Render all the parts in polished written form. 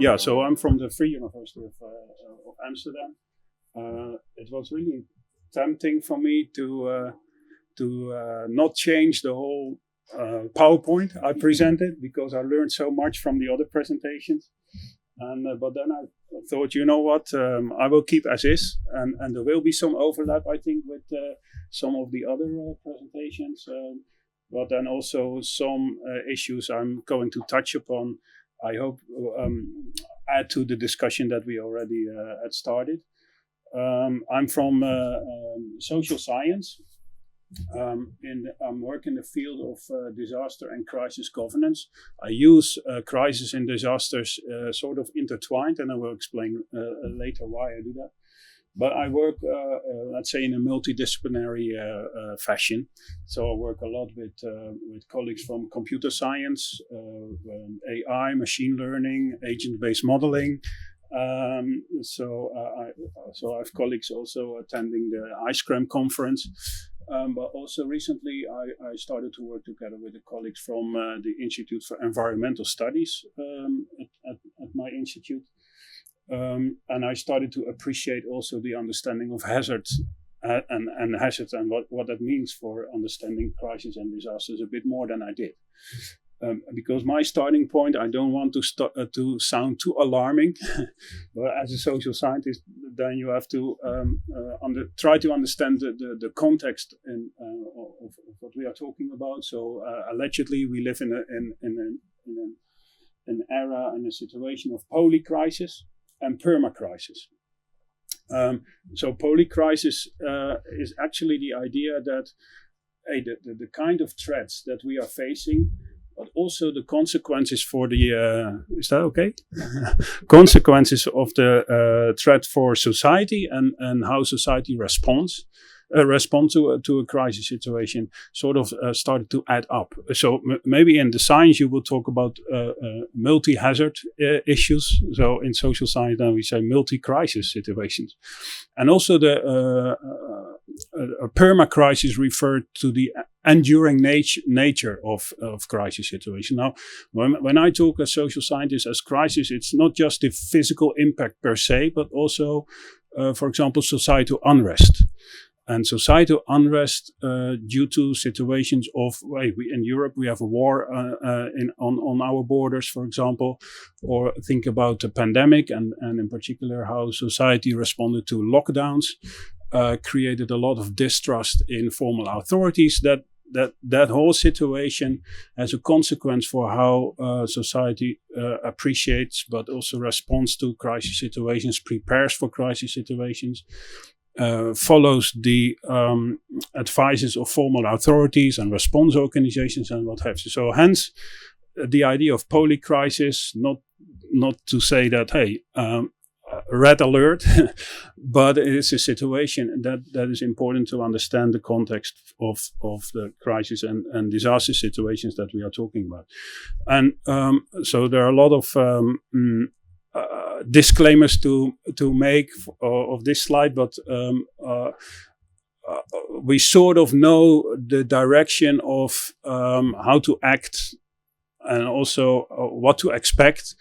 Yeah, so I'm from the Vrije Universiteit of Amsterdam. It was really tempting for me to not change the whole PowerPoint I presented, because I learned so much from the other presentations. But then I thought, you know what, I will keep as is, and there will be some overlap, I think, with some of the other presentations. But then also some issues I'm going to touch upon, I hope, add to the discussion that we already had started. I'm from social science. I'm working in the field of disaster and crisis governance. I use crisis and disasters sort of intertwined, and I will explain later why I do that. But I work, let's say, in a multidisciplinary fashion. So I work a lot with colleagues from computer science, AI, machine learning, agent-based modeling. So I have colleagues also attending the IceCram conference. But also recently I started to work together with the colleagues from the Institute for Environmental Studies at my institute. And I started to appreciate also the understanding of hazards and hazards and what that means for understanding crisis and disasters a bit more than I did. Because my starting point, I don't want to sound too alarming, but as a social scientist, then you have to try to understand the context of what we are talking about. So allegedly, we live in an era and a situation of polycrisis and permacrisis. So polycrisis is actually the idea that the kind of threats that we are facing, but also the consequences for the, is that okay? Consequences of the threat for society and how society respond to a crisis situation sort of started to add up. So maybe in the science you will talk about multi-hazard issues. So in social science then we say multi-crisis situations. And also the perma-crisis referred to the enduring nature of crisis situation. Now, when I talk as social scientists as crisis, it's not just the physical impact per se, but also, for example, societal unrest. And societal unrest due to situations of, in Europe we have a war on our borders, for example, or think about the pandemic and in particular how society responded to lockdowns, created a lot of distrust in formal authorities. That whole situation has a consequence for how society appreciates but also responds to crisis situations, prepares for crisis situations. Follows the advices of formal authorities and response organizations and what have you. So hence the idea of polycrisis, not to say that, hey, red alert, but it is a situation that is important to understand the context of the crisis and disaster situations that we are talking about. And so there are a lot of disclaimers to make of this slide, but we sort of know the direction of how to act and also what to expect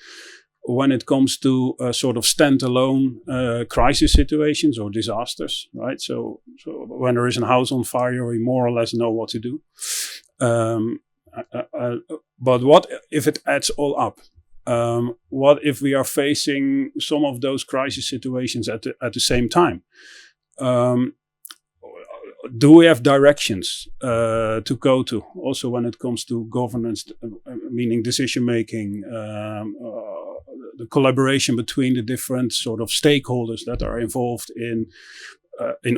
when it comes to sort of standalone crisis situations or disasters, right? So when there is a house on fire, we more or less know what to do. But what if it adds all up? What if we are facing some of those crisis situations at the same time? Do we have directions to go to? Also, when it comes to governance, meaning decision making, the collaboration between the different sort of stakeholders that are involved in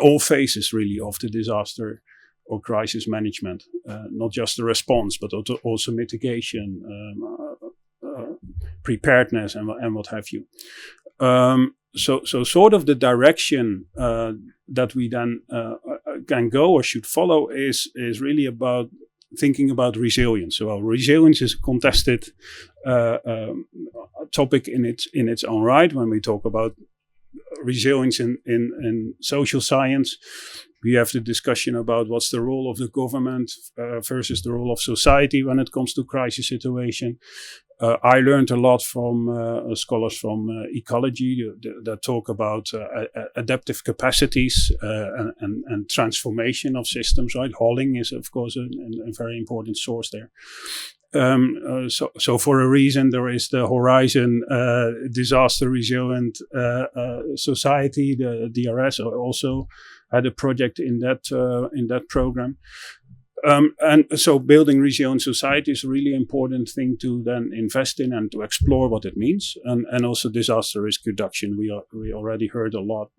all phases, really, of the disaster or crisis management, not just the response, but also mitigation. Preparedness and what have you. So sort of the direction that we then can go or should follow is really about thinking about resilience. So resilience is a contested topic in its own right. When we talk about resilience in social science, we have the discussion about what's the role of the government versus the role of society when it comes to crisis situation. I learned a lot from scholars from ecology that talk about adaptive capacities and transformation of systems. Right, hauling is of course a very important source there. So for a reason, there is the Horizon Disaster Resilient Society, the DRS, also had a project in that program. And so building resilient society is a really important thing to then invest in and to explore what it means. And also disaster risk reduction. We already heard a lot.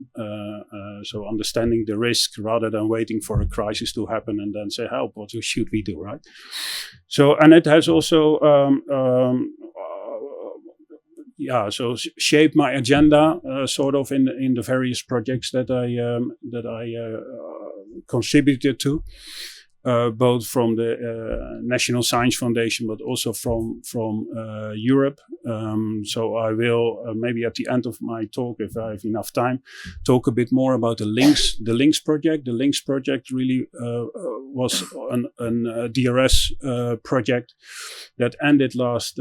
So understanding the risk rather than waiting for a crisis to happen and then say, help, what should we do, right? So, and it has also, so shaped my agenda, sort of in the various projects that I contributed to. Both from the National Science Foundation, but also from Europe. So I will maybe at the end of my talk, if I have enough time, talk a bit more about the LINKS project. The LINKS project really was a DRS project that ended last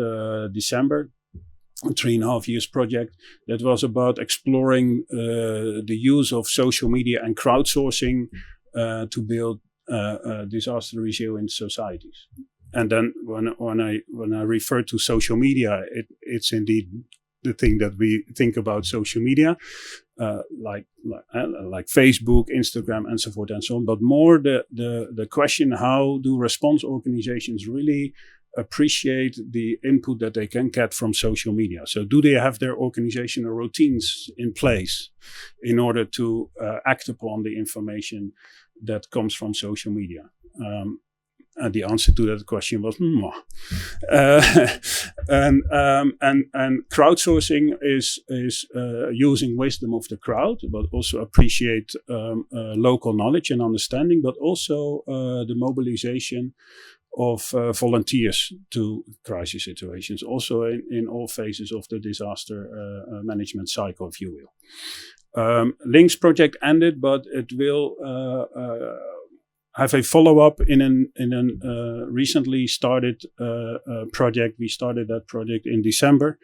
December. A 3.5 years project that was about exploring the use of social media and crowdsourcing to build disaster resilient societies. And then when I refer to social media, it's indeed the thing that we think about social media, like Facebook, Instagram, and so forth and so on. But more the question: how do response organizations really appreciate the input that they can get from social media? So do they have their organizational routines in place in order to act upon the information that comes from social media? And the answer to that question was and crowdsourcing is using wisdom of the crowd, but also appreciate local knowledge and understanding, but also the mobilization of volunteers to crisis situations, also in all phases of the disaster management cycle, if you will. LINKS project ended, but it will have a follow-up in a recently started project. We started that project in December.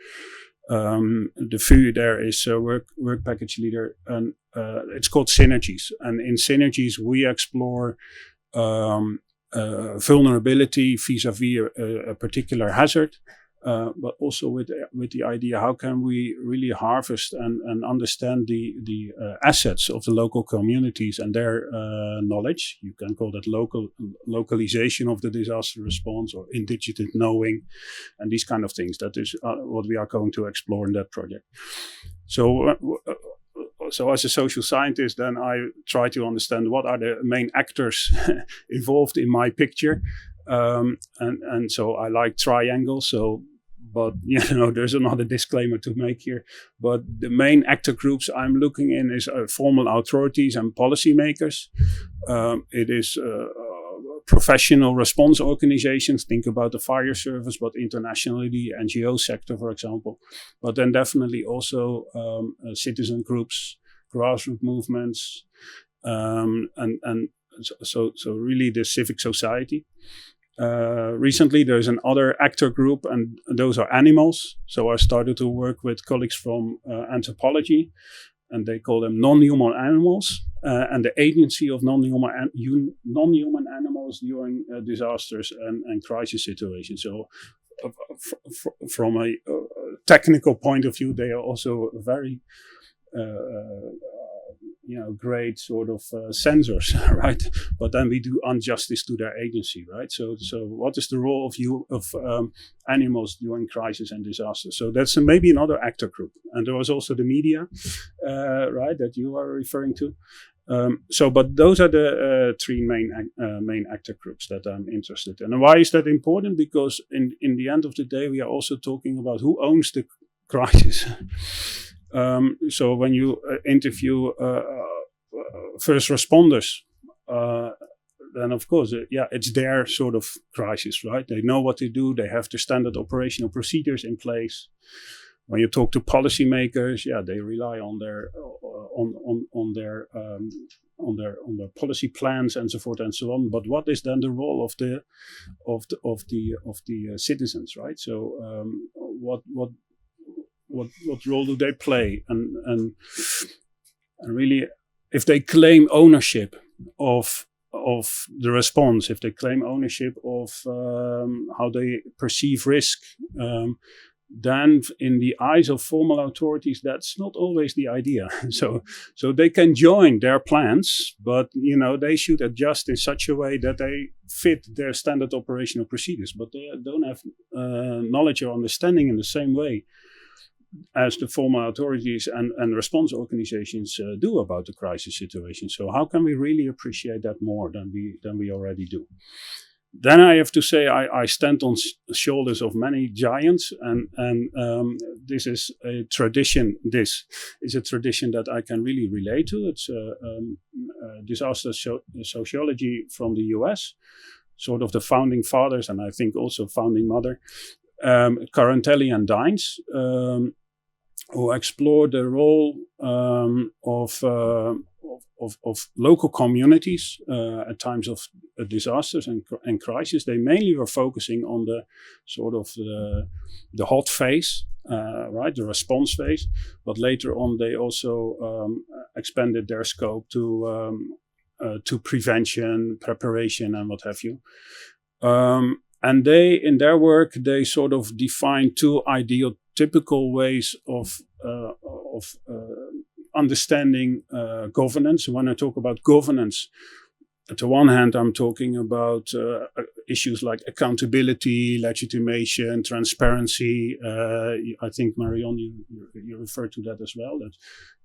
The VUA there is a work package leader, and it's called Synergies. And in Synergies, we explore vulnerability vis-a-vis a particular hazard, but also with the idea, how can we really harvest and understand the assets of the local communities and their knowledge. You can call that localization of the disaster response, or indigenous knowing, and these kind of things. That is what we are going to explore in that project. So as a social scientist, then I try to understand what are the main actors involved in my picture. And so I like triangles. But there's another disclaimer to make here. But the main actor groups I'm looking in is formal authorities and policymakers. It is professional response organizations. Think about the fire service, but internationally the NGO sector, for example. But then definitely also citizen groups, grassroots movements, and so really the civic society. Recently, there's another actor group, and those are animals. So I started to work with colleagues from anthropology, and they call them non-human animals, and the agency of non-human animals during disasters and crisis situations. So from a technical point of view, they are also very great sort of sensors, right? But then we do injustice to their agency, right? So what is the role of animals during crisis and disaster? So that's maybe another actor group. And there was also the media, right, that you are referring to. But those are the three main actor groups that I'm interested in. And why is that important? Because in the end of the day, we are also talking about who owns the crisis. So when you interview first responders, then of course, it's their sort of crisis, right? They know what to do. They have the standard operational procedures in place. When you talk to policymakers, they rely on their on their policy plans and so forth and so on. But what is then the role of the citizens, right? So what role do they play? And really, if they claim ownership of the response, if they claim ownership of how they perceive risk, then in the eyes of formal authorities, that's not always the idea. So they can join their plans, but they should adjust in such a way that they fit their standard operational procedures. But they don't have knowledge or understanding in the same way as the formal authorities and response organizations do about the crisis situation. So how can we really appreciate that more than we already do? Then I have to say I stand on shoulders of many giants, and this is a tradition. This is a tradition that I can really relate to. It's disaster sociology from the US, sort of the founding fathers, and I think also founding mother, Carantelli and Dines, who explore the role of local communities at times of disasters and crisis. They mainly were focusing on the sort of the hot phase, right, the response phase. But later on, they also expanded their scope to prevention, preparation, and what have you. And they, in their work, they sort of define two typical ways of understanding governance. When I talk about governance, on the one hand, I'm talking about issues like accountability, legitimation, transparency. I think, Marion, you referred to that as well. That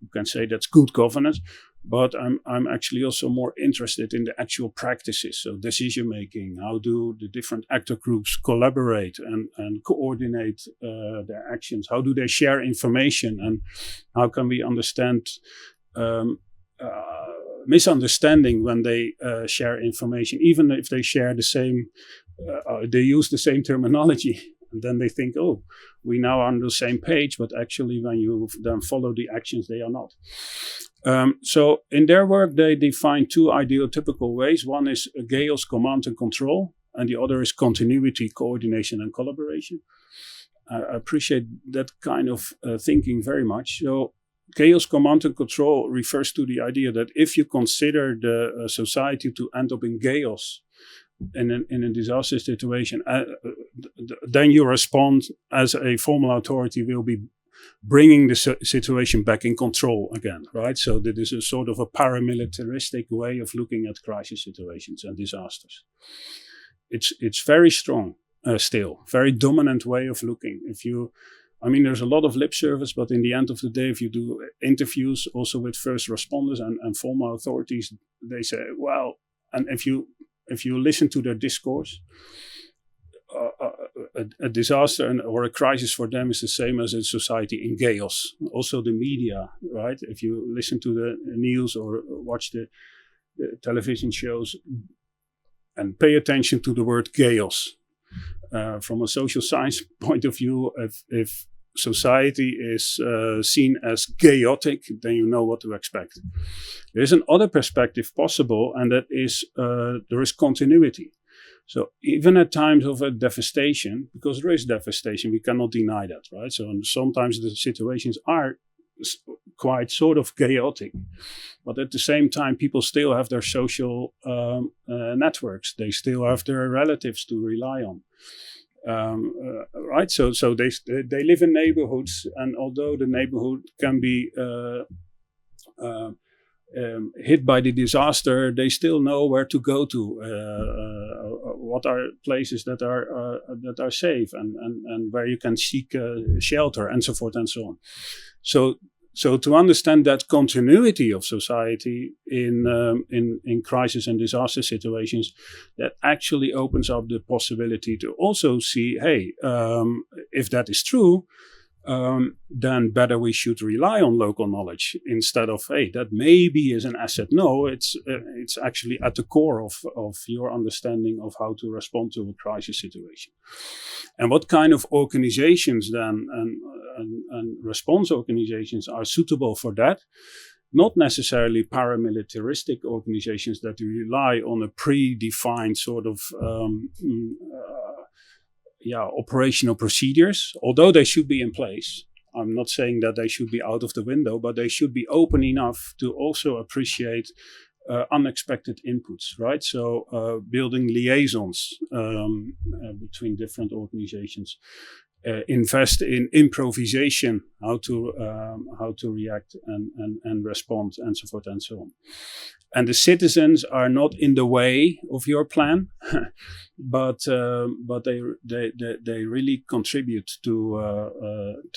you can say that's good governance. But I'm actually also more interested in the actual practices. So decision making, how do the different actor groups collaborate and coordinate their actions? How do they share information? And how can we understand misunderstanding when they share information, even if they share the same, they use the same terminology. And then they think, oh, we now are on the same page, but actually when you then follow the actions, they are not. So in their work, they define two ideotypical ways. One is chaos, command and control, and the other is continuity, coordination and collaboration. I appreciate that kind of thinking very much. So chaos, command and control refers to the idea that if you consider the society to end up in chaos, in a disaster situation, then your response as a formal authority will be bringing the situation back in control again, right? So that is a sort of a paramilitaristic way of looking at crisis situations and disasters. It's very strong still, very dominant way of looking. There's a lot of lip service, but in the end of the day, if you do interviews also with first responders and formal authorities, they say, well, and if you listen to their discourse, a disaster or a crisis for them is the same as a society in chaos. Also the media, right? If you listen to the news or watch the television shows and pay attention to the word chaos. From a social science point of view, if society is seen as chaotic, then you know what to expect. There's another perspective possible, and that is there is continuity. So even at times of a devastation, because there is devastation, we cannot deny that, right? So sometimes the situations are quite sort of chaotic, but at the same time, people still have their social networks. They still have their relatives to rely on. Right, so they live in neighborhoods, and although the neighborhood can be hit by the disaster, they still know where to go to, what are places that are safe, and where you can seek shelter, and so forth and so on. So to understand that continuity of society in crisis and disaster situations, that actually opens up the possibility to also see, hey, if that is true, then better we should rely on local knowledge instead of, hey, that maybe is an asset. No, it's actually at the core of your understanding of how to respond to a crisis situation. And what kind of organizations then and response organizations are suitable for that? not necessarily paramilitaristic organizations that rely on a predefined sort of operational procedures, although they should be in place. I'm not saying that they should be out of the window, but they should be open enough to also appreciate unexpected inputs, right? So building liaisons between different organizations. Invest in improvisation, how to react and respond, and so forth and so on. And the citizens are not in the way of your plan, but they really contribute to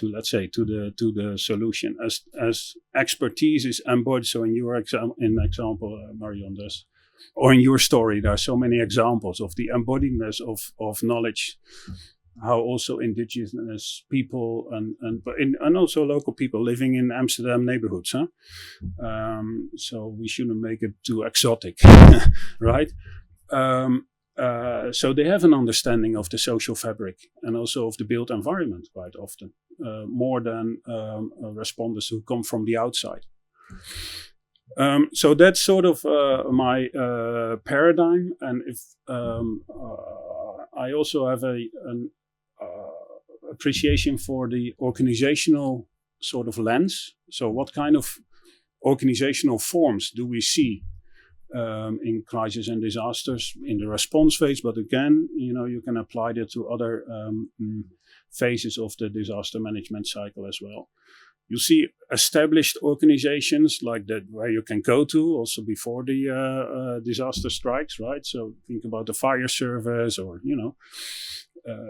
let's say to the solution as expertise is embodied. So in your example, Marion, or in your story, there are so many examples of the embodiment of knowledge. How also indigenous people and also local people living in Amsterdam neighborhoods, so we shouldn't make it too exotic, right? So they have an understanding of the social fabric and also of the built environment quite often, more than responders who come from the outside. So that's sort of my paradigm, and if I also have an appreciation for the organizational sort of lens. So what kind of organizational forms do we see in crisis and disasters in the response phase? But again, you can apply that to other phases of the disaster management cycle as well. You see established organizations like that where you can go to also before the disaster strikes, right? So think about the fire service or,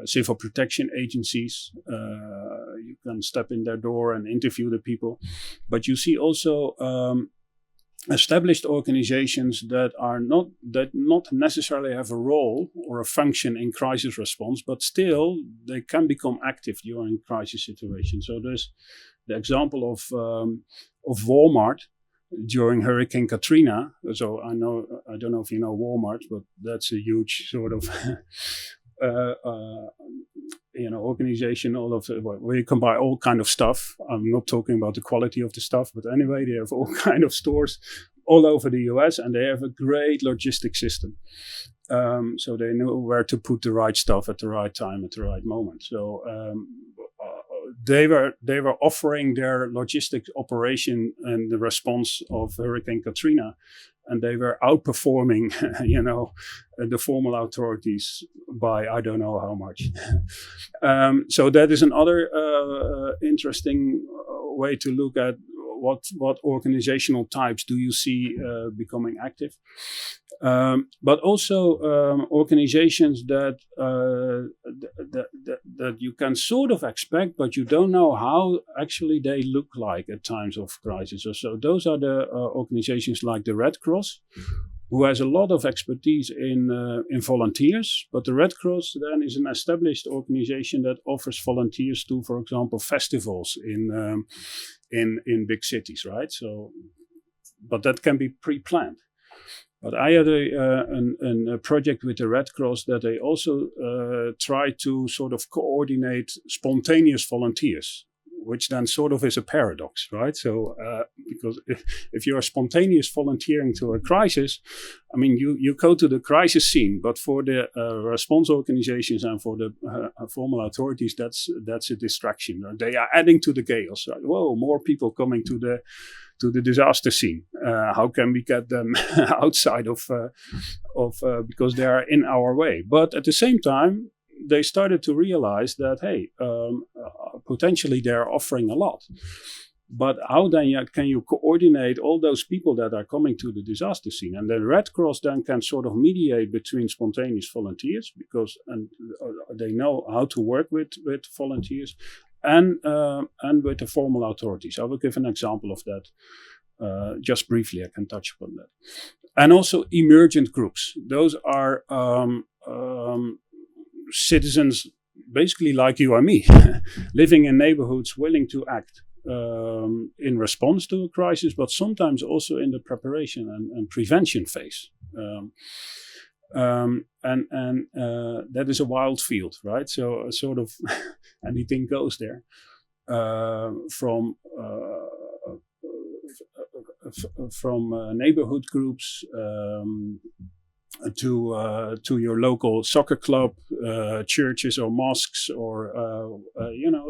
civil protection agencies. You can step in their door and interview the people. But you see also established organizations that not necessarily have a role or a function in crisis response, but still they can become active during crisis situations. So there's the example of Walmart during Hurricane Katrina. So I don't know if you know Walmart, but that's a huge sort of organization where you can buy all kind of stuff. I'm not talking about the quality of the stuff, but anyway, they have all kind of stores all over the US, and they have a great logistic system. So they know where to put the right stuff at the right time, at the right moment. So they were offering their logistics operation and the response of Hurricane Katrina, and they were outperforming, the formal authorities by I don't know how much. So that is another interesting way to look at what organizational types do you see becoming active. But also organizations that you can sort of expect, but you don't know how actually they look like at times of crisis. So those are the organizations like the Red Cross, who has a lot of expertise in volunteers. But the Red Cross then is an established organization that offers volunteers to, for example, festivals in big cities, right? So, but that can be pre-planned. But I had a project with the Red Cross that they also try to sort of coordinate spontaneous volunteers, which then sort of is a paradox, right? So, because if you're spontaneous volunteering to a crisis, I mean, you go to the crisis scene, but for the response organizations and for the formal authorities, that's a distraction. They are adding to the chaos. Right? Whoa, more people coming to the disaster scene. How can we get them outside of because they are in our way? But at the same time, they started to realize that, hey, potentially they're offering a lot. But how then can you coordinate all those people that are coming to the disaster scene? And the Red Cross then can sort of mediate between spontaneous volunteers because they know how to work with volunteers and with the formal authorities. I will give an example of that just briefly. I can touch upon that. And also emergent groups. Those are citizens basically like you and me, living in neighborhoods willing to act in response to a crisis, but sometimes also in the preparation and prevention phase. And that is a wild field, right? So sort of anything goes there, from from neighborhood groups to your local soccer club, churches or mosques, or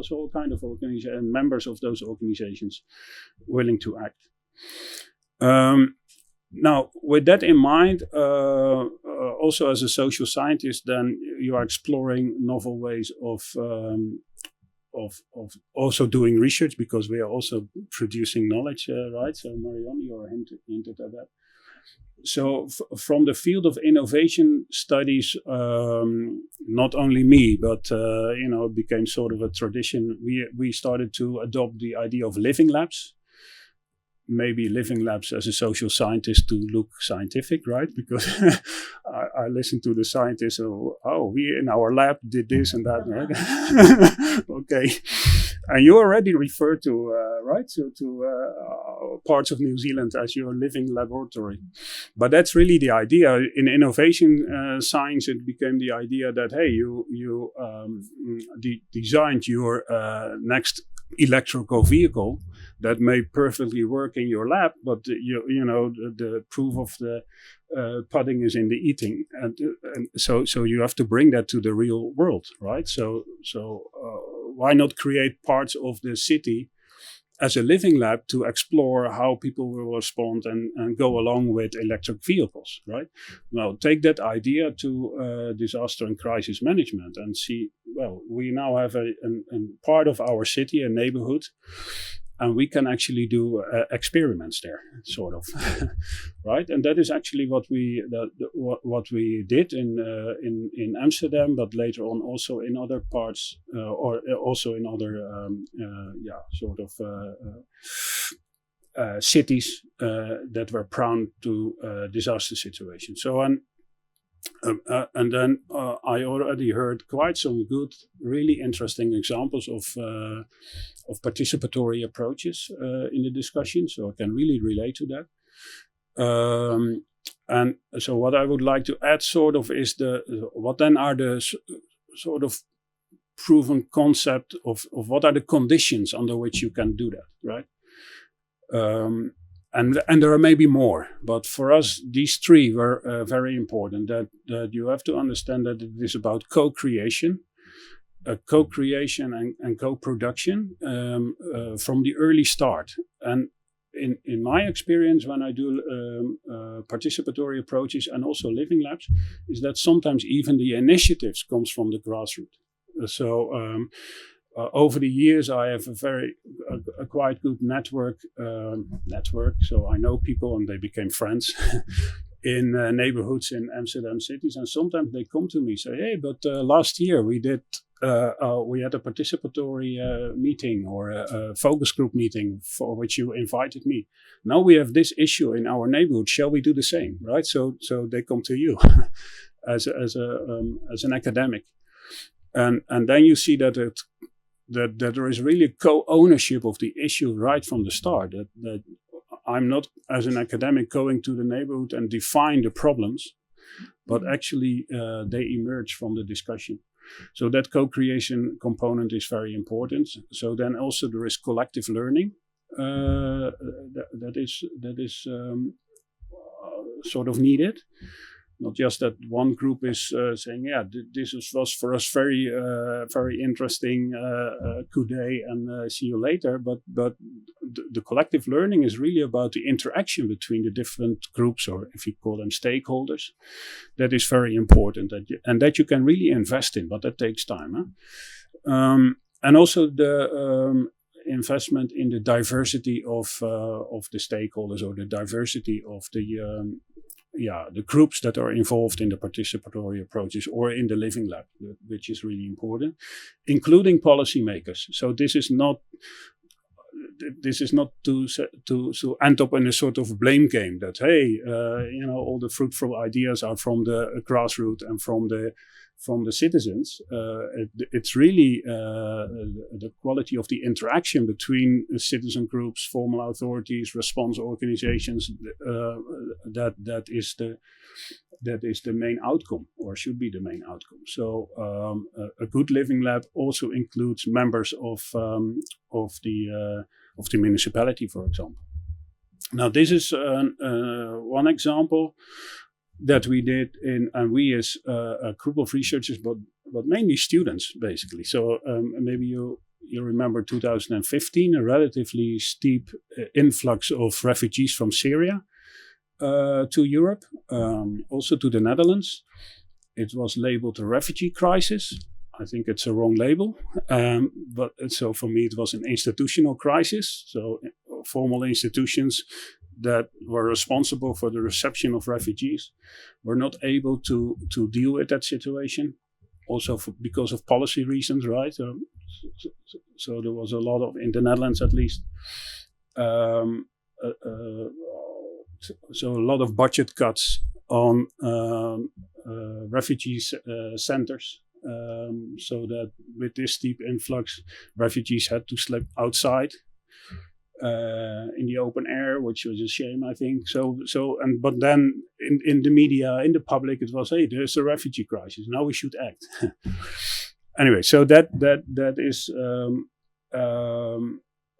so all kind of organizations and members of those organizations willing to act. Now, with that in mind, also as a social scientist, then you are exploring novel ways of also doing research, because we are also producing knowledge, right? So Marianne, you are hinted at that. So from the field of innovation studies, not only me, but it became sort of a tradition. We started to adopt the idea of living labs. Maybe living labs as a social scientist to look scientific, right? Because I listen to the scientists, we in our lab did this and that, right? Okay. And you already referred to, parts of New Zealand as your living laboratory. But that's really the idea. In innovation science, it became the idea that, hey, you designed your next electrical vehicle that may perfectly work in your lab, but the proof of the pudding is in the eating, and so you have to bring that to the real world, right? So why not create parts of the city as a living lab to explore how people will respond and go along with electric vehicles, right? Now, take that idea to disaster and crisis management and see, well, we now have a part of our city, a neighborhood, and we can actually do experiments there, sort of, right? And that is actually what we did in Amsterdam, but later on also in other parts, or also in other cities that were prone to disaster situations. So and then I already heard quite some good, really interesting examples of participatory approaches in the discussion. So I can really relate to that. And so what I would like to add sort of is what then are the sort of proven concept of what are the conditions under which you can do that, right? And there are maybe more, but for us, these three were very important. That you have to understand that it is about co-creation, and co-production from the early start. And in my experience, when I do participatory approaches and also living labs, is that sometimes even the initiatives comes from the grassroots. So over the years, I have a quite good network. So I know people and they became friends in neighborhoods in Amsterdam cities. And sometimes they come to me say, hey, but last year we had a participatory meeting or a focus group meeting for which you invited me. Now we have this issue in our neighborhood. Shall we do the same? Right. So they come to you as an academic. And then you see that there is really co-ownership of the issue right from the start. That I'm not, as an academic, going to the neighborhood and define the problems, but actually they emerge from the discussion. So that co-creation component is very important. So then also there is collective learning. That is sort of needed. Not just that one group is saying, yeah, this was for us very interesting, good day, and see you later. But the collective learning is really about the interaction between the different groups, or if you call them stakeholders. That is very important, and that you can really invest in, but that takes time. Huh? And also the investment in the diversity of the stakeholders, or the diversity of the groups that are involved in the participatory approaches or in the living lab, which is really important, including policymakers. So this is not to end up in a sort of blame game that, hey, all the fruitful ideas are from the grassroots and from the citizens. It's really the quality of the interaction between citizen groups, formal authorities, response organizations. That is the main outcome, or should be the main outcome. So a good living lab also includes members of the municipality, for example. Now, this is one example that we did and we as a group of researchers, but mainly students, basically. So maybe you remember 2015, a relatively steep influx of refugees from Syria to Europe, also to the Netherlands. It was labeled a refugee crisis. I think it's a wrong label. But so for me, it was an institutional crisis. So formal institutions that were responsible for the reception of refugees were not able to deal with that situation. Also because of policy reasons, right? So there was a lot of, in the Netherlands at least, so a lot of budget cuts on refugee centers. So that with this steep influx, refugees had to sleep outside in the open air, which was a shame, I think. But then in the media, in the public, it was, hey, there's a refugee crisis. Now we should act. Anyway, so that is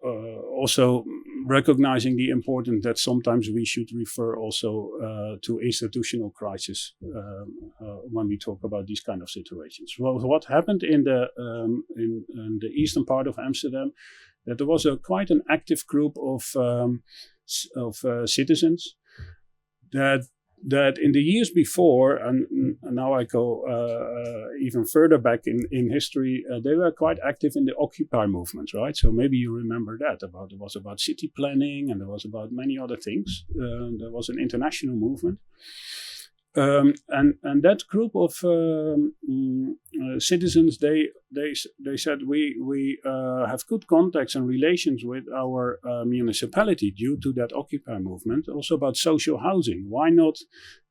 also recognizing the importance that sometimes we should refer also to institutional crisis when we talk about these kind of situations. Well, what happened in the eastern part of Amsterdam, that there was quite an active group of citizens that in the years before, and now I go even further back in history, they were quite active in the Occupy movement, right? So maybe you remember that. It was about city planning, and there was about many other things. There was an international movement. And that group of citizens, they said we have good contacts and relations with our municipality due to that Occupy movement. Also about social housing. Why not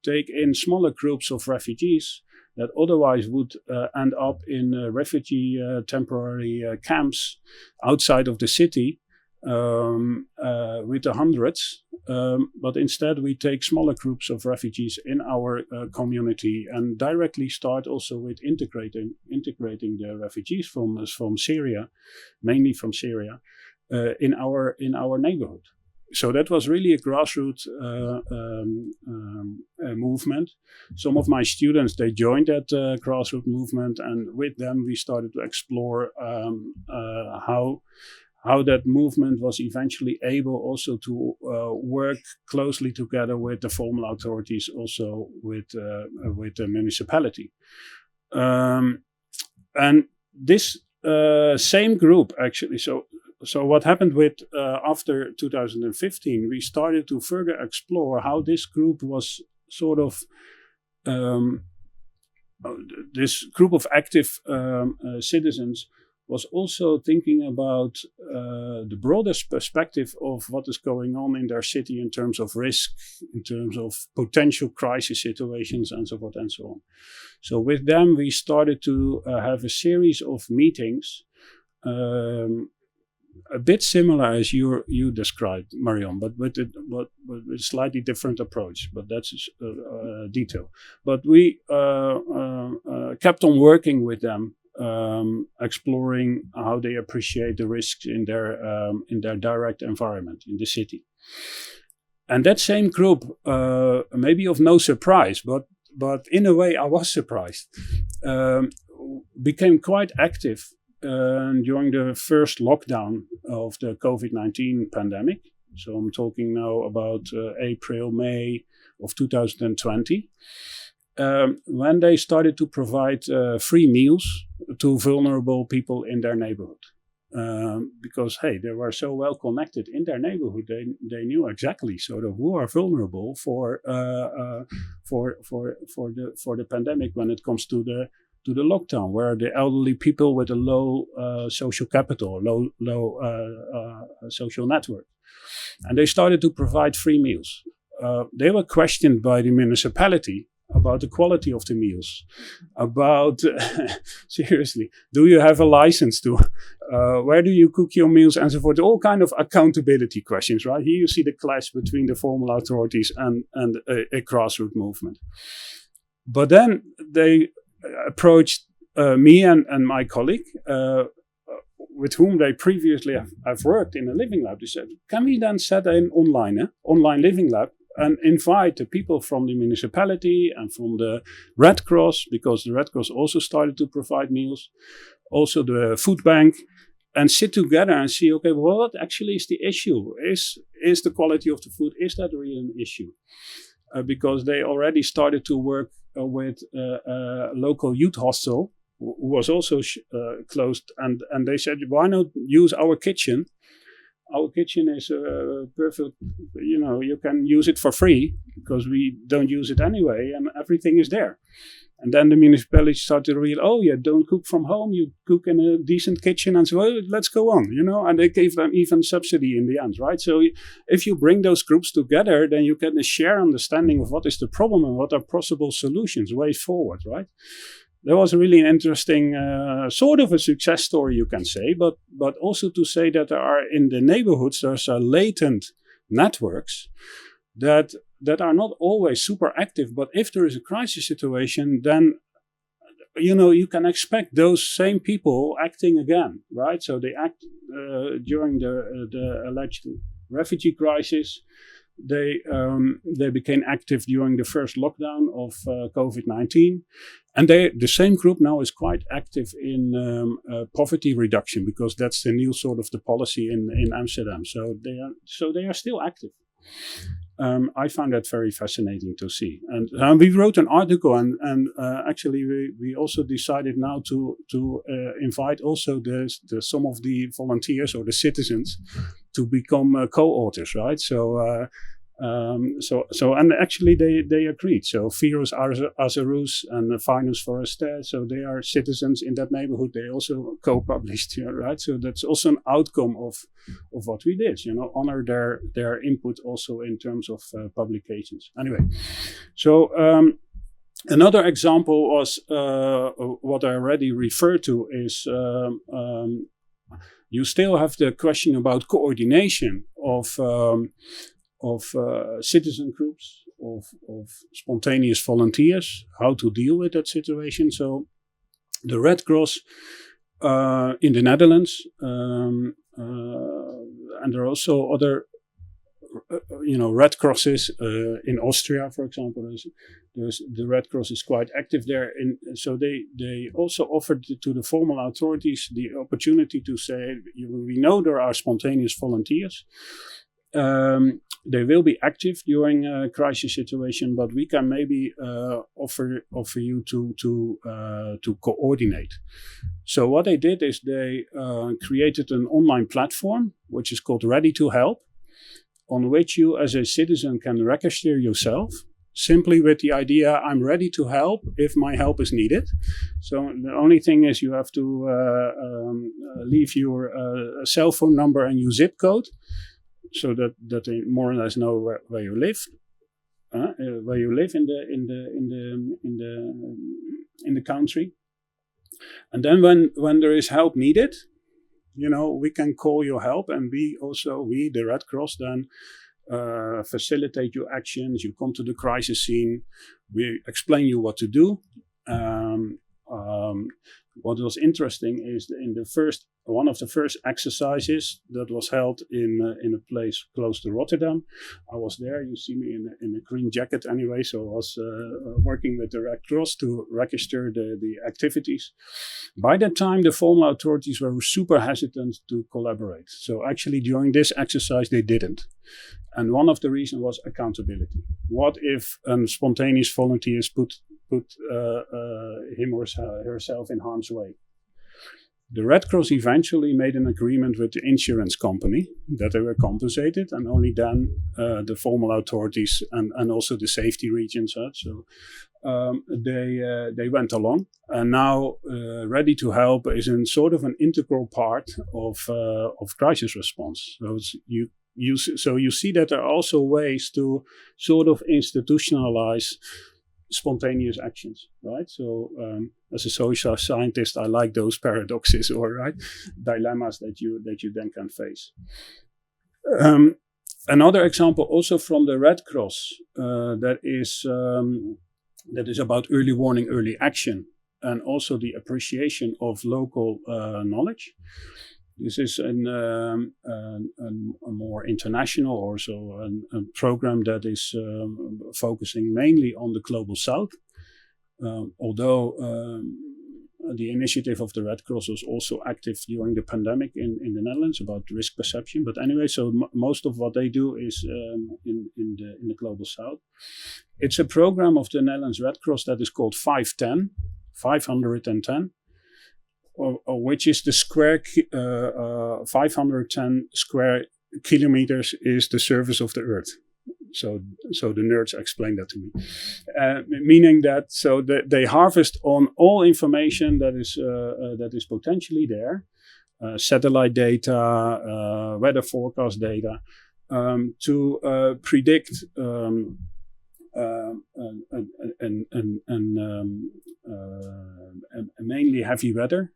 take in smaller groups of refugees that otherwise would end up in refugee temporary camps outside of the city with the hundreds. But instead we take smaller groups of refugees in our community and directly start also with integrating the refugees from Syria, mainly from Syria, in our neighborhood. So that was really a grassroots movement. Some of my students, they joined that grassroots movement, and with them we started to explore how that movement was eventually able also to work closely together with the formal authorities, also with the municipality. And this same group actually, so what happened with after 2015, we started to further explore how this group was sort of this group of active citizens was also thinking about the broadest perspective of what is going on in their city in terms of risk, in terms of potential crisis situations, and so forth and so on. So with them, we started to have a series of meetings, a bit similar as you described, Marion, but with a slightly different approach. But that's detail. But we kept on working with them. Exploring how they appreciate the risks in their direct environment in the city. And that same group, maybe of no surprise, but in a way I was surprised, became quite active during the first lockdown of the COVID-19 pandemic. So I'm talking now about April, May of 2020. When they started to provide free meals to vulnerable people in their neighborhood. Because, hey, they were so well connected in their neighborhood, they knew exactly sort of who are vulnerable for the pandemic when it comes to the lockdown, where the elderly people with a low social capital, low social network. And they started to provide free meals. They were questioned by the municipality about the quality of the meals, about, seriously, do you have a license to, where do you cook your meals, and so forth, all kind of accountability questions, right? Here you see the clash between the formal authorities and a grassroots movement. But then they approached me and my colleague with whom they previously have worked in a living lab. They said, can we then set an online living lab and invite the people from the municipality and from the Red Cross, because the Red Cross also started to provide meals, also the food bank, and sit together and see, okay, well, what actually is the issue? Is the quality of the food, is that really an issue? Because they already started to work with a local youth hostel who was also closed, and they said, why not use our kitchen? Our kitchen is perfect, you can use it for free because we don't use it anyway, and everything is there. And then the municipality started to realize, oh yeah, don't cook from home, you cook in a decent kitchen, and so well, let's go on, and they gave them even subsidy in the end, right? So if you bring those groups together, then you get a shared understanding of what is the problem and what are possible solutions, ways forward, right? That was really an interesting sort of a success story, you can say, but also to say that there are in the neighborhoods, there's latent networks that are not always super active, but if there is a crisis situation, then you can expect those same people acting again, right? So they act during the alleged refugee crisis. They became active during the first lockdown of COVID-19, and the same group now is quite active in poverty reduction, because that's the new sort of the policy in Amsterdam. So they are still active. I found that very fascinating to see, and we wrote an article, and actually we also decided now to invite also some of the volunteers or the citizens to become co-authors, right? So and actually they agreed. So Virus Azarus and Finance Forester, so they are citizens in that neighborhood. They also co-published, right? So that's also an outcome of what we did. Honor their input also in terms of publications. Anyway, so another example was what I already referred to is. You still have the question about coordination of citizen groups, of spontaneous volunteers, how to deal with that situation. So the Red Cross in the Netherlands, and there are also other Red Crosses in Austria, for example. The Red Cross is quite active there, so they also offered to the formal authorities the opportunity to say, we know there are spontaneous volunteers. They will be active during a crisis situation, but we can maybe offer you to coordinate. So what they did is they created an online platform which is called Ready to Help, on which you as a citizen can register yourself, simply with the idea, I'm ready to help if my help is needed. So the only thing is you have to leave your cell phone number and your zip code, so that they more or less know where you live, in the country. And then when there is help needed, we can call your help, and we, the Red Cross, then facilitate your actions. You come to the crisis scene. We explain you what to do. What was interesting is one of the first exercises that was held in a place close to Rotterdam. I was there. You see me in a green jacket anyway. So I was working with the Red Cross to register the activities. By that time, the formal authorities were super hesitant to collaborate. So actually, during this exercise, they didn't. And one of the reasons was accountability. What if a spontaneous volunteer put him or herself in harm's way? The Red Cross eventually made an agreement with the insurance company that they were compensated, and only then the formal authorities and also the safety regions. They went along, and now Ready to Help is in sort of an integral part of crisis response. So you see that there are also ways to sort of institutionalize spontaneous actions, right? So as a social scientist, I like those paradoxes or dilemmas that you then can face. Another example also from the Red Cross that is about early warning, early action, and also the appreciation of local knowledge. This is a more international, also a program that is focusing mainly on the global south. Although the initiative of the Red Cross was also active during the pandemic in the Netherlands about risk perception. But anyway, so most of what they do is in the global south. It's a program of the Netherlands Red Cross that is called 510, which is the 510 square kilometers is the surface of the Earth. So the nerds explained that to me, meaning that they harvest on all information that is potentially there, satellite data, weather forecast data, to predict mainly heavy weather,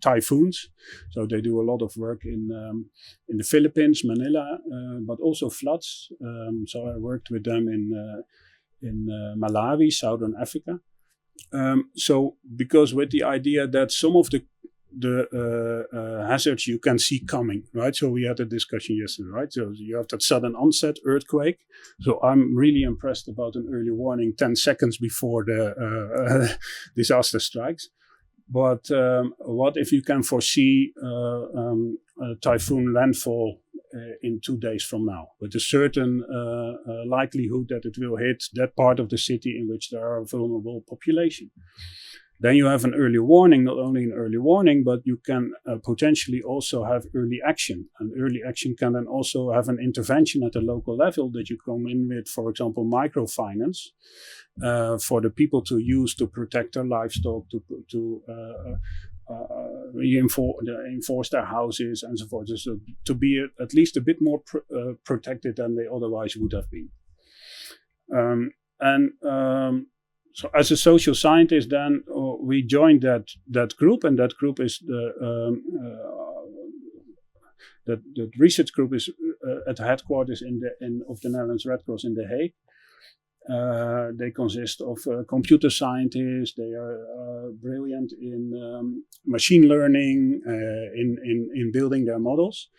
typhoons. So they do a lot of work in the Philippines, Manila, but also floods. So I worked with them in Malawi, Southern Africa. So because with the idea that some of the hazards you can see coming, right? So we had a discussion yesterday, right? So you have that sudden onset earthquake. So I'm really impressed about an early warning 10 seconds before the disaster strikes. But what if you can foresee a typhoon landfall in 2 days from now, with a certain likelihood that it will hit that part of the city in which there are a vulnerable population? Then you have an early warning, not only an early warning, but you can potentially also have early action. And early action can then also have an intervention at the local level that you come in with, for example, microfinance for the people to use to protect their livestock, to reinforce their houses and so forth. So to be at least a bit more protected than they otherwise would have been. So as a social scientist, then we joined that group, and that group is that research group is at the headquarters of the Netherlands Red Cross in The Hague. They consist of computer scientists. They are brilliant in machine learning, in building their models.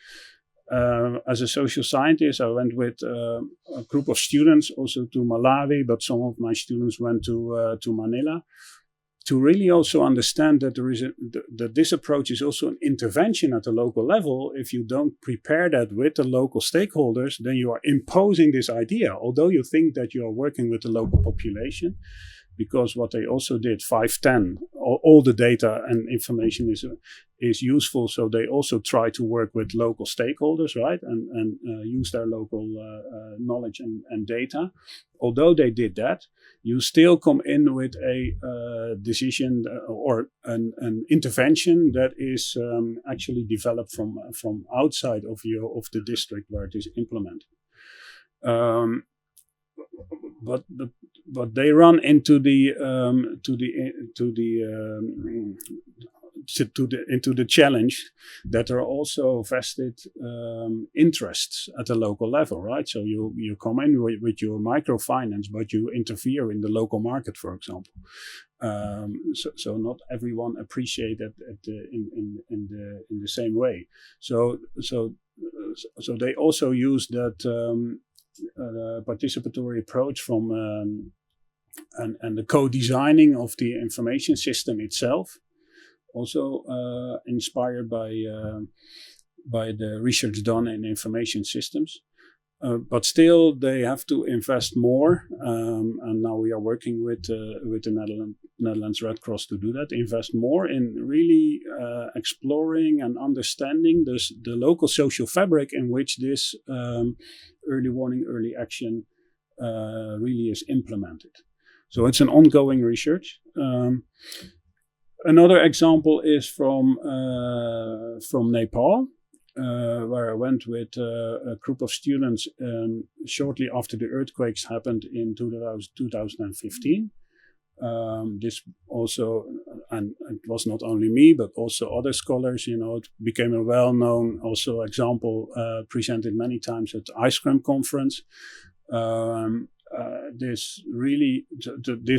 As a social scientist, I went with a group of students also to Malawi, but some of my students went to Manila, to really also understand that that this approach is also an intervention at the local level. If you don't prepare that with the local stakeholders, then you are imposing this idea, although you think that you are working with the local population. Because what they also did, 510, all the data and information is useful. So they also try to work with local stakeholders, right? And use their local knowledge and data. Although they did that, you still come in with a decision or an intervention that is actually developed from outside of the district where it is implemented. But they run into the challenge that there are also vested interests at the local level, right? So you come in with your microfinance, but you interfere in the local market, for example. So not everyone appreciates it in the same way. So they also use that participatory approach from and the co-designing of the information system itself, also inspired by the research done in information systems. But still, they have to invest more, and now we are working with the Netherlands Red Cross to do that. Invest more in really exploring and understanding the local social fabric in which this early warning, early action really is implemented. So it's an ongoing research. Another example is from Nepal. Where I went with a group of students shortly after the earthquakes happened in 2015. This also, and it was not only me, but also other scholars, it became a well-known also example presented many times at the Ice Cream Conference. This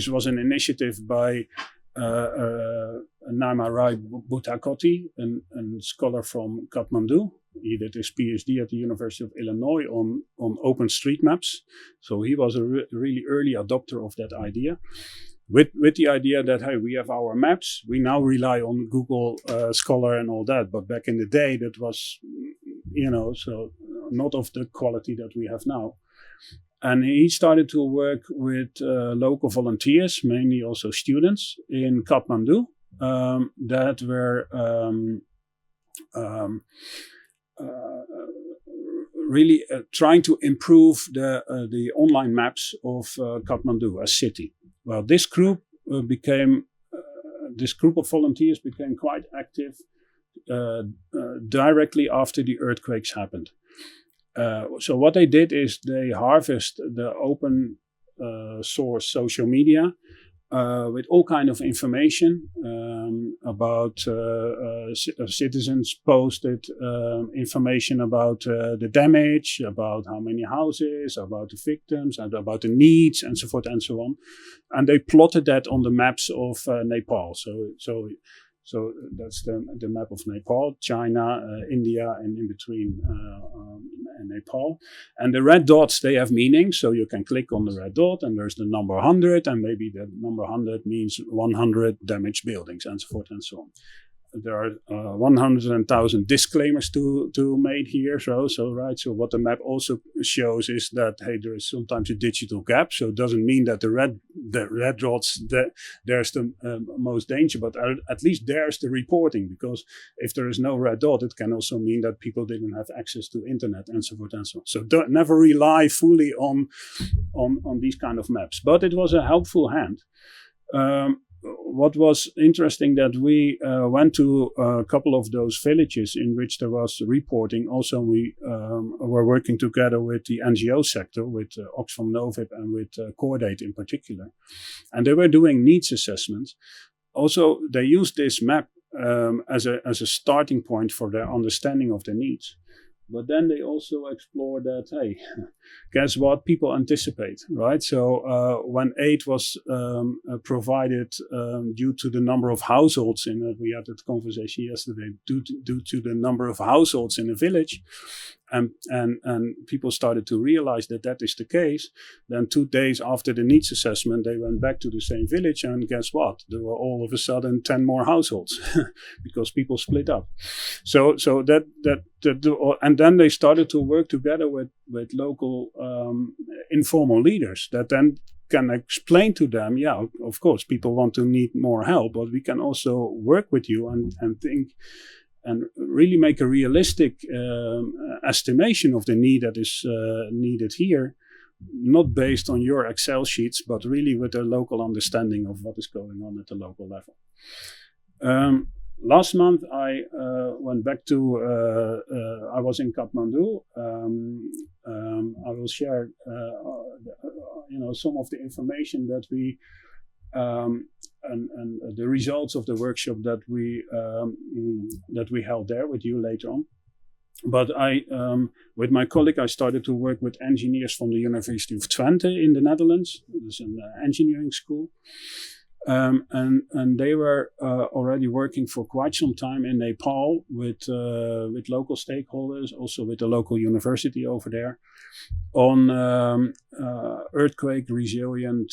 was an initiative by Nama Rai Bhutakoti, a scholar from Kathmandu. He did his PhD at the University of Illinois on open street maps. So he was a really early adopter of that idea. With the idea that, hey, we have our maps, we now rely on Google Scholar and all that. But back in the day, that was, so not of the quality that we have now. And he started to work with local volunteers, mainly also students in Kathmandu, that were really trying to improve the online maps of Kathmandu as city. Well, this group of volunteers became quite active directly after the earthquakes happened. So what they did is they harvest the open source social media with all kind of information about citizens posted information about the damage, about how many houses, about the victims, and about the needs, and so forth and so on. And they plotted that on the maps of Nepal. So that's the map of Nepal, China, India, and in between Nepal. And the red dots, they have meaning. So you can click on the red dot and there's the number 100. And maybe the number 100 means 100 damaged buildings and so forth and so on. There are 100,000 disclaimers to made here. So what the map also shows is that, hey, there is sometimes a digital gap. So it doesn't mean that the red dots, there's the most danger, but at least there's the reporting, because if there is no red dot, it can also mean that people didn't have access to internet and so forth and so on. So never rely fully on these kind of maps, but it was a helpful hand. What was interesting that we went to a couple of those villages in which there was reporting. Also, we were working together with the NGO sector, with Oxfam Novib and with Cordate in particular. And they were doing needs assessments. Also, they used this map as a starting point for their understanding of the needs. But then they also explore that, hey, guess what? People anticipate, right? So when aid was provided due to the number of households we had that conversation yesterday, due to the number of households in a village, and people started to realize that is the case, then 2 days after the needs assessment, they went back to the same village, and guess what? There were all of a sudden 10 more households because people split up. So and then they started to work together with local informal leaders that then can explain to them, yeah, of course, people need more help, but we can also work with you and think and really make a realistic estimation of the need that is needed here, not based on your Excel sheets, but really with a local understanding of what is going on at the local level. Last month, I went back to, I was in Kathmandu. I will share, some of the information that we, and the results of the workshop that we held there with you later on. But with my colleague, I started to work with engineers from the University of Twente in the Netherlands. It's an engineering school. And they were already working for quite some time in Nepal with local stakeholders, also with the local university over there, on earthquake resilient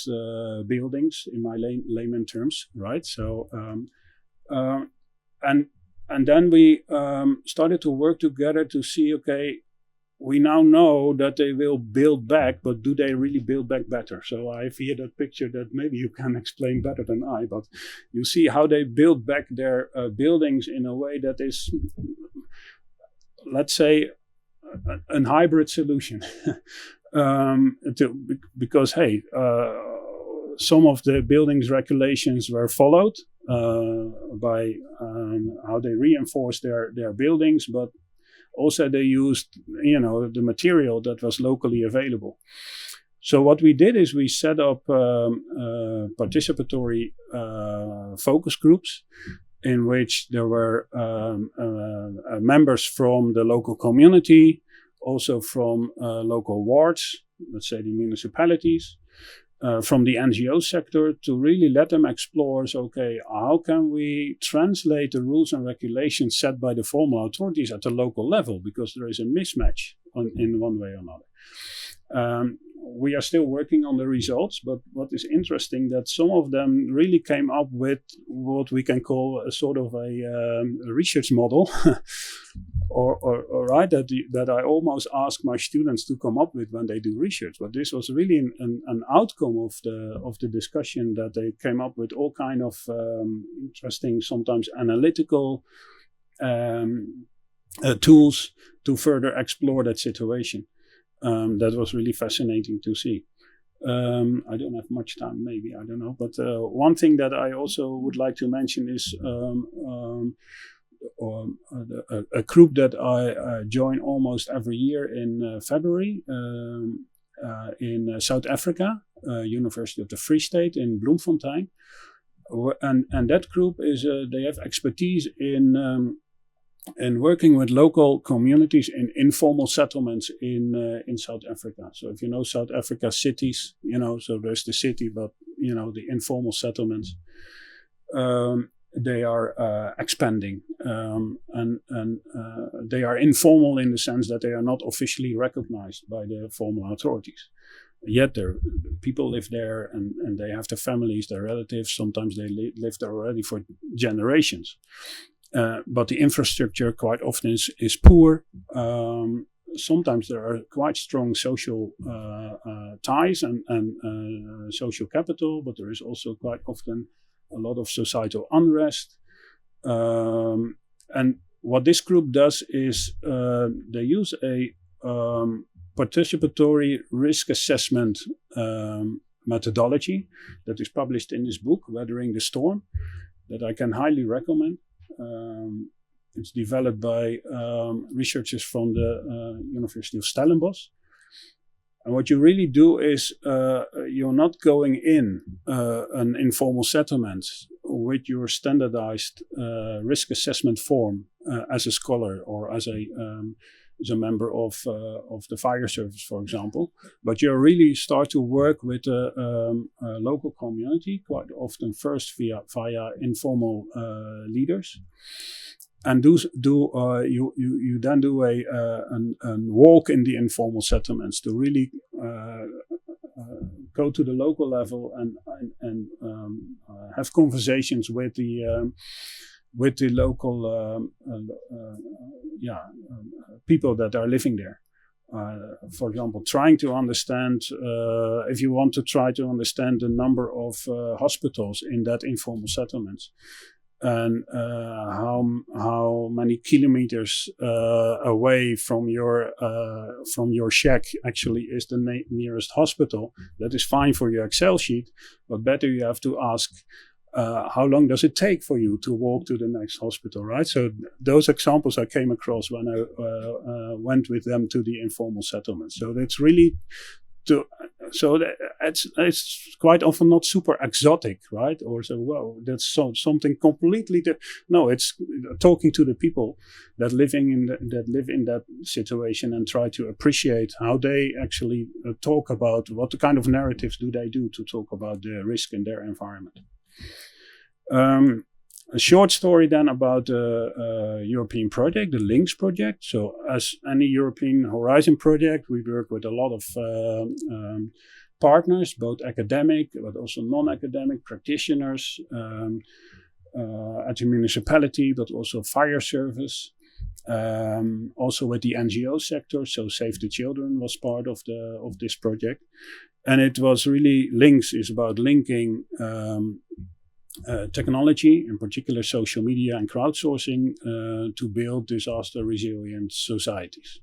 buildings, in my layman terms, right? So and then we started to work together to see, okay, we now know that they will build back, but do they really build back better? So I have here that picture that maybe you can explain better than I, but you see how they build back their buildings in a way that is, let's say, a hybrid solution. Because, hey, some of the buildings regulations were followed by how they reinforced their buildings, but also they used, the material that was locally available. So what we did is we set up participatory focus groups in which there were members from the local community, also from local wards, let's say the municipalities, from the NGO sector to really let them explore, okay, how can we translate the rules and regulations set by the formal authorities at the local level, because there is a mismatch in one way or another. We are still working on the results, but what is interesting that some of them really came up with what we can call a sort of a research model, or right, that I almost ask my students to come up with when they do research. But this was really an outcome of the discussion, that they came up with all kind of interesting, sometimes analytical tools to further explore that situation. That was really fascinating to see. I don't have much time, maybe, I don't know. But one thing that I also would like to mention is a group that I join almost every year in February in South Africa, University of the Free State in Bloemfontein. And that group is, they have expertise in working with local communities in informal settlements in South Africa. So if you know South Africa cities, so there's the city, but the informal settlements, they are expanding, and they are informal in the sense that they are not officially recognized by the formal authorities. Yet people live there, and they have their families, their relatives. Sometimes they live there already for generations. But the infrastructure quite often is poor. Sometimes there are quite strong social ties and social capital, but there is also quite often a lot of societal unrest. And what this group does is they use a participatory risk assessment methodology that is published in this book, Weathering the Storm, that I can highly recommend. It's developed by researchers from the University of Stellenbosch. And what you really do is you're not going in an informal settlement with your standardized risk assessment form as a scholar or as a member of the fire service, for example. But you really start to work with a local community, quite often first via informal leaders. And you then do a walk in the informal settlements to really go to the local level and have conversations with the local people that are living there. For example, trying to understand, if you want to try to understand the number of hospitals in that informal settlements, and how many kilometers away from your shack actually is the nearest hospital. That is fine for your Excel sheet, but better you have to ask, how long does it take for you to walk to the next hospital, right? So those examples I came across when I went with them to the informal settlement. So that's really it's quite often not super exotic, right? Or so, well, that's something completely different. No, it's talking to the people that live in that situation and try to appreciate how they actually talk about what kind of narratives do they do to talk about the risk in their environment. A short story then about the European project, the LINKS project. So as any European Horizon project, we work with a lot of partners, both academic, but also non-academic practitioners at the municipality, but also fire service. Also with the NGO sector, so Save the Children was part of this project. And it was really, LINKS is about linking technology, in particular social media and crowdsourcing, to build disaster resilient societies.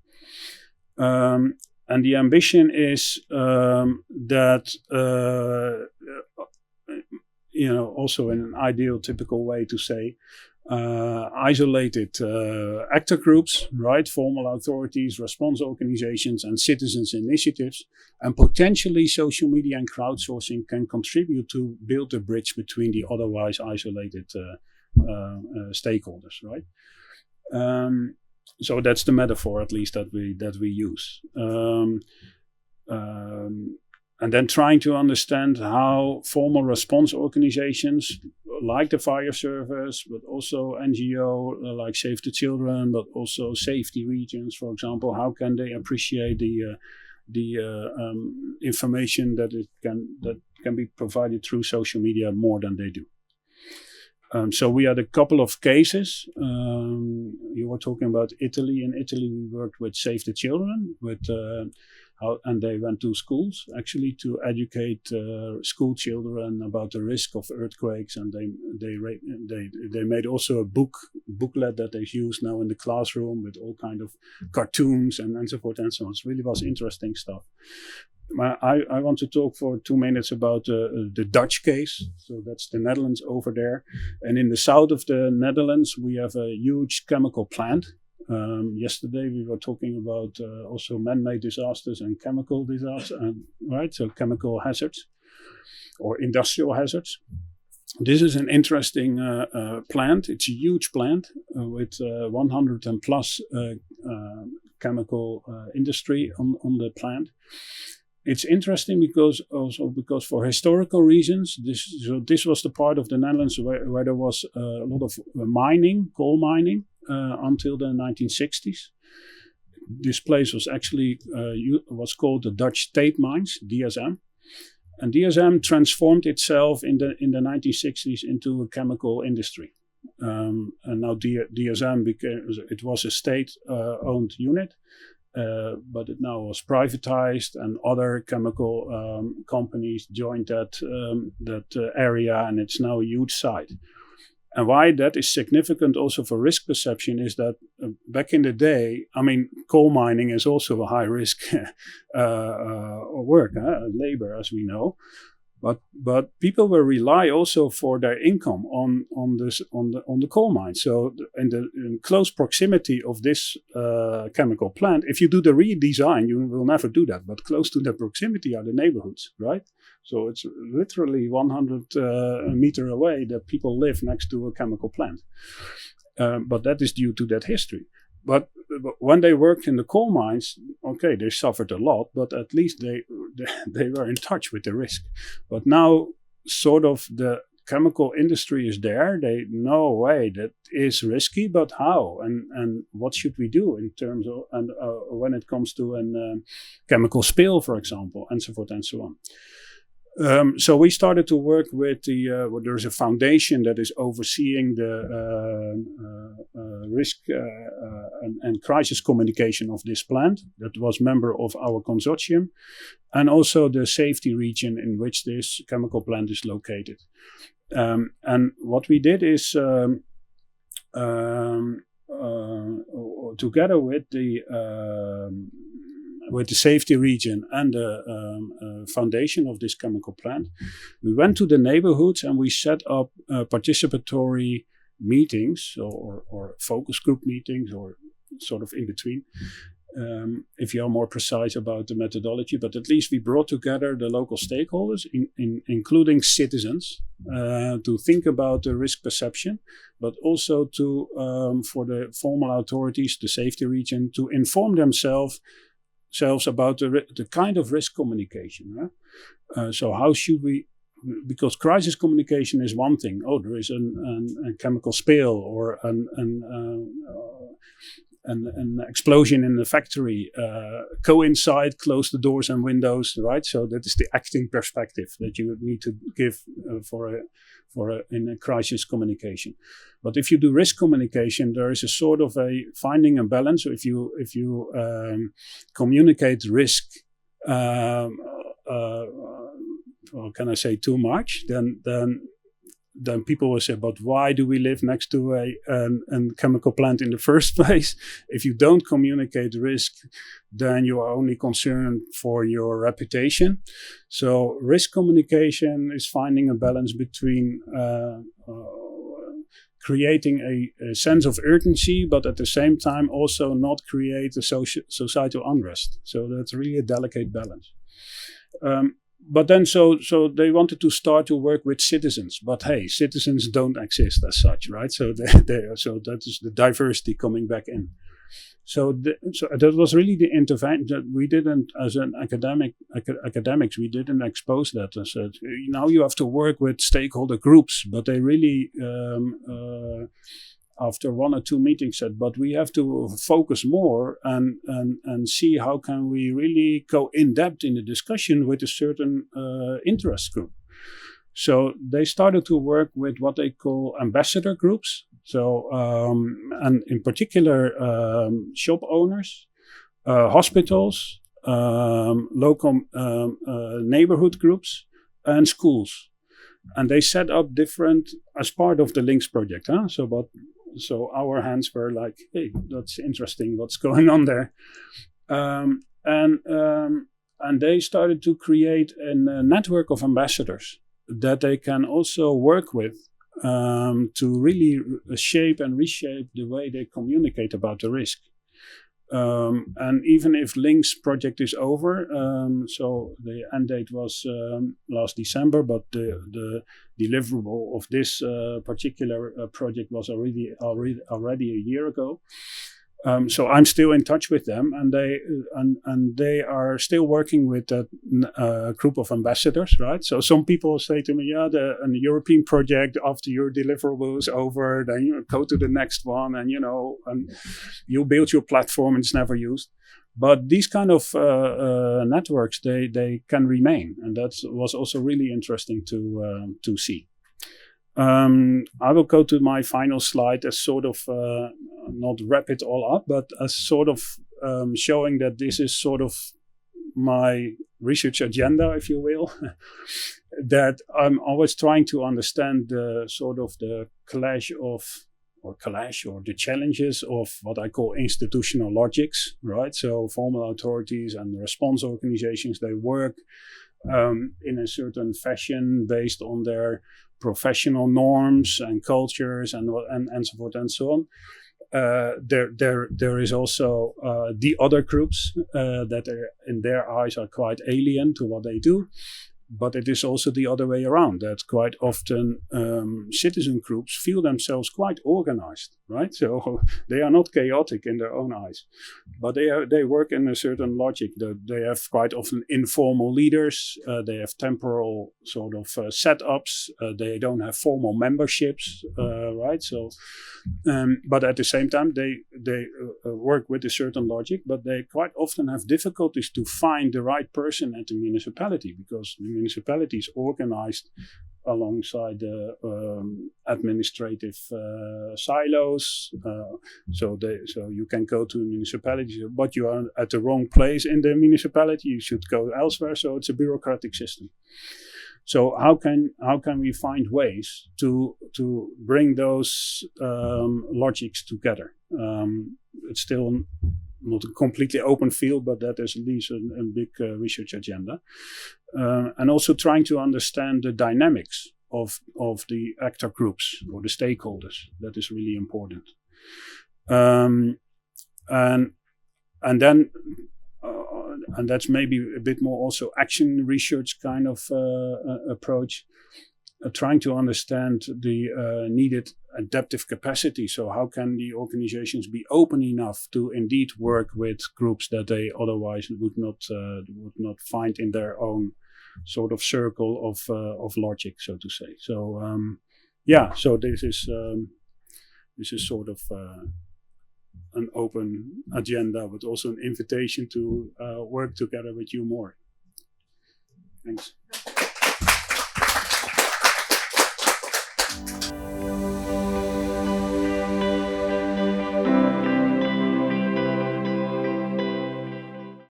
And the ambition is that, also in an ideal, typical way to say, isolated actor groups, right? Formal authorities, response organizations, and citizens' initiatives, and potentially social media and crowdsourcing can contribute to build a bridge between the otherwise isolated stakeholders, right? So that's the metaphor, at least, that we use. and then trying to understand how formal response organizations like the fire service, but also NGO like Save the Children, but also safety regions, for example, how can they appreciate the information that can be provided through social media more than they do. So we had a couple of cases. You were talking about Italy. In Italy, we worked with Save the Children, and they went to schools actually to educate school children about the risk of earthquakes, and they made also a booklet that they use now in the classroom with all kind of cartoons and so forth and so on. It really was interesting stuff. I want to talk for 2 minutes about the Dutch case. So that's the Netherlands over there. And in the south of the Netherlands, we have a huge chemical plant. Yesterday, we were talking about also man-made disasters and chemical disasters, right? So chemical hazards or industrial hazards. This is an interesting plant. It's a huge plant with 100 and plus chemical industry on the plant. It's interesting because for historical reasons, this was the part of the Netherlands where there was a lot of coal mining until the 1960s. This place was actually was called the Dutch State Mines, DSM, and DSM transformed itself in the 1960s into a chemical industry. And now DSM it was a state-owned unit. But it now was privatized, and other chemical companies joined that area, and it's now a huge site. And why that is significant also for risk perception is that back in the day, I mean, coal mining is also a high risk work, labor, as we know. But people will rely also for their income on the coal mine. So in close proximity of this chemical plant, if you do the redesign, you will never do that. But close to the proximity are the neighborhoods, right? So it's literally 100 meter away that people live next to a chemical plant. But that is due to that history. But when they worked in the coal mines, okay, they suffered a lot, but at least they were in touch with the risk. But now, sort of, the chemical industry is there. They know, way that is risky, but how and what should we do in terms of when it comes to a chemical spill, for example, and so forth and so on. So we started to work with there's a foundation that is overseeing the risk and crisis communication of this plant that was member of our consortium, and also the safety region in which this chemical plant is located. And what we did is together with the safety region and the foundation of this chemical plant, we went to the neighborhoods and we set up participatory meetings or focus group meetings, or sort of in between, if you are more precise about the methodology. But at least we brought together the local stakeholders, including citizens, to think about the risk perception, but also to for the formal authorities, the safety region, to inform themselves about the kind of risk communication. So how should we, because crisis communication is one thing. Oh, there is a chemical spill or an explosion in the factory. Go inside, close the doors and windows, right? So that is the acting perspective that you need to give in a crisis communication. But if you do risk communication, there is a sort of a finding a balance. If you communicate risk, or can I say too much, then people will say, but why do we live next to a chemical plant in the first place? If you don't communicate risk, then you are only concerned for your reputation. So risk communication is finding a balance between creating a sense of urgency, but at the same time also not create a societal unrest. So that's really a delicate balance. But then, so they wanted to start to work with citizens, but hey, citizens don't exist as such, right? So so that is the diversity coming back in. So that was really the intervention that we didn't, as an academics, we didn't expose that. I said, now you have to work with stakeholder groups, but they really, after 1 or 2 meetings said, but we have to focus more and see how can we really go in depth in the discussion with a certain interest group. So they started to work with what they call ambassador groups. So, and in particular, shop owners, hospitals, local neighborhood groups, and schools. And they set up different, as part of the Links project. Huh? So our hands were like, hey, that's interesting, what's going on there. And they started to create a network of ambassadors that they can also work with to really shape and reshape the way they communicate about the risk. And even if Links project is over, so the end date was last December, but the deliverable of this particular project was already a year ago. So I'm still in touch with them, and they are still working with that group of ambassadors, right? So some people say to me, yeah, the European project, after your deliverable is over, then you go to the next one, and and you build your platform and it's never used. But these kind of networks, they can remain, and that was also really interesting to see. I will go to my final slide as sort of, not wrap it all up, but as sort of showing that this is sort of my research agenda, if you will, that I'm always trying to understand the sort of the clash or the challenges of what I call institutional logics, right? So formal authorities and response organizations, they work in a certain fashion based on their professional norms and cultures and so forth and so on. There is also the other groups that are, in their eyes, are quite alien to what they do. But it is also the other way around, that quite often citizen groups feel themselves quite organized, right? So they are not chaotic in their own eyes, but they work in a certain logic. They have quite often informal leaders. They have temporal sort of setups. They don't have formal memberships, right? So, but at the same time, they work with a certain logic, but they quite often have difficulties to find the right person at the municipality, because the municipality is organized alongside the administrative silos. So you can go to a municipality, but you are at the wrong place in the municipality. You should go elsewhere. So it's a bureaucratic system. So how can we find ways to bring those logics together? It's still not a completely open field, but that is at least a big research agenda. And also trying to understand the dynamics of the actor groups or the stakeholders. That is really important. And that's maybe a bit more also action research kind of approach. Trying to understand the needed adaptive capacity. So how can the organizations be open enough to indeed work with groups that they otherwise would not find in their own sort of circle of logic, so to say. So so this is sort of an open agenda, but also an invitation to work together with you more. Thanks.